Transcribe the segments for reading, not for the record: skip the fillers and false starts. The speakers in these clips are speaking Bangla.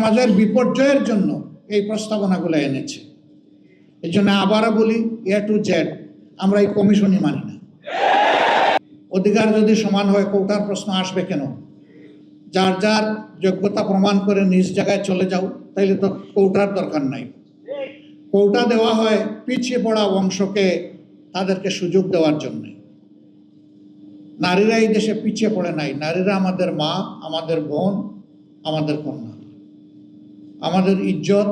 সমাজের বিপর্যয়ের জন্য এই প্রস্তাবনাগুলো এনেছে। এই জন্য আবারও বলি, এ টু জেড আমরা এই কমিশনই মানি না। অধিকার যদি সমান হয়, কোটার প্রশ্ন আসবে কেন? যার যার যোগ্যতা প্রমাণ করে নিজ জায়গায় চলে যাও, তাইলে তো কোটার দরকার নাই। কোটা দেওয়া হয় পিছিয়ে পড়া অংশকে তাদেরকে সুযোগ দেওয়ার জন্য। নারীরা এই দেশে পিছিয়ে পড়ে নাই। নারীরা আমাদের মা, আমাদের বোন, আমাদের কন্যা, আমাদের ইজ্জত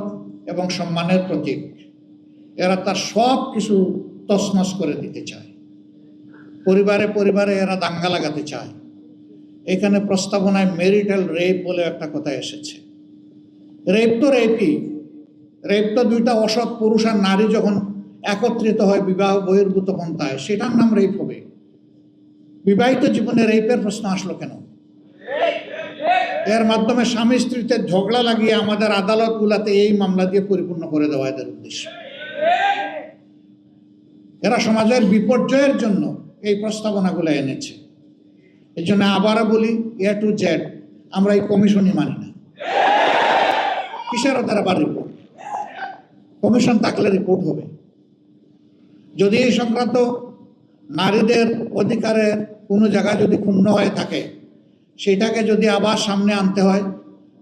এবং সম্মানের প্রতীক। এরা তার সব কিছু তছনছ করে দিতে চায়। পরিবারে পরিবারে এরা দাঙ্গা লাগাতে চায়। এখানে প্রস্তাবনায় ম্যারিটাল রেপ বলে একটা কথা এসেছে। রেপ তো রেপই। রেপ তো দুইটা অসৎ পুরুষ আর নারী যখন একত্রিত হয় বিবাহ বহির্ভূত পন্থায়, সেটার নাম রেপ হবে। বিবাহিত জীবনে রেপের প্রশ্ন আসলো কেন? এর মাধ্যমে স্বামী স্ত্রীতে ঝগড়া লাগিয়ে আমাদের আদালতগুলোতে এই মামলা দিয়ে পরিপূর্ণ করে দেওয়া এদের উদ্দেশ্য। এরা সমাজের বিপর্যয়ের জন্য এই প্রস্তাবনাগুলো এনেছে। এই জন্য আবারও বলি, এ টু জেড আমরা এই কমিশনই মানি না। কিসের ওদের আবার রিপোর্ট? কমিশন থাকলে রিপোর্ট হবে। যদি এই সংক্রান্ত নারীদের অধিকারের কোনো জায়গায় যদি ক্ষুণ্ণ হয়ে থাকে, সেটাকে যদি আবার সামনে আনতে হয়,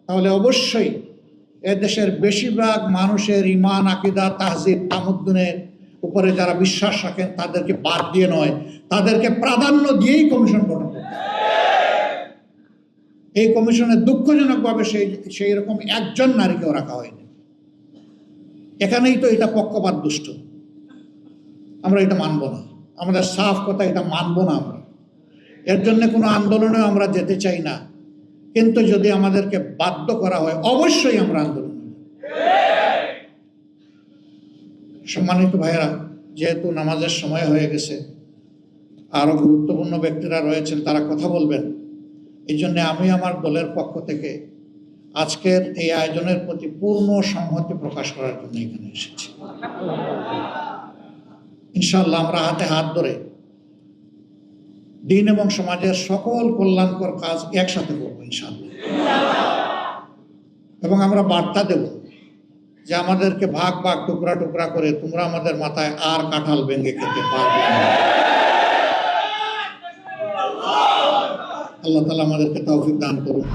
তাহলে অবশ্যই এদেশের বেশিরভাগ মানুষের ঈমান, আকীদা, তাহজিব, তামাদ্দুনের উপরে যারা বিশ্বাস রাখেন তাদেরকে বাদ দিয়ে নয়, তাদেরকে প্রাধান্য দিয়েই কমিশন গঠন করতে হবে। এই কমিশনে দুঃখজনকভাবে সেই রকম একজন নারীকেও রাখা হয়নি। এখানেই তো এটা পক্ষপাত দুষ্ট। আমরা এটা মানব না। আমাদের সাফ কথা, এটা মানব না আমরা। এর জন্য কোনো আন্দোলনে আমরা যেতে চাই না, কিন্তু যদি আমাদেরকে বাধ্য করা হয় অবশ্যই আমরা আন্দোলন। সম্মানিত ভাইয়েরা, যেহেতু নামাজের সময় হয়ে গেছে, আরো গুরুত্বপূর্ণ ব্যক্তিরা রয়েছেন, তারা কথা বলবেন। এই জন্য আমি আমার দলের পক্ষ থেকে আজকের এই আয়োজনের প্রতি পূর্ণ সংহতি প্রকাশ করার জন্য এখানে এসেছি। ইনশাআল্লাহ আমরা হাতে হাত ধরে দিন এবং সমাজের সকল কল্যাণকর কাজ একসাথে করবো ইনশাআল্লাহ। এবং আমরা বার্তা দেব যে আমাদেরকে ভাগ ভাগ টুকরা টুকরা করে তোমরা আমাদের মাথায় আর কাঁঠাল ভেঙে খেতে পারবে না। আল্লাহ তাআলা আমাদেরকে তৌফিক দান করুন।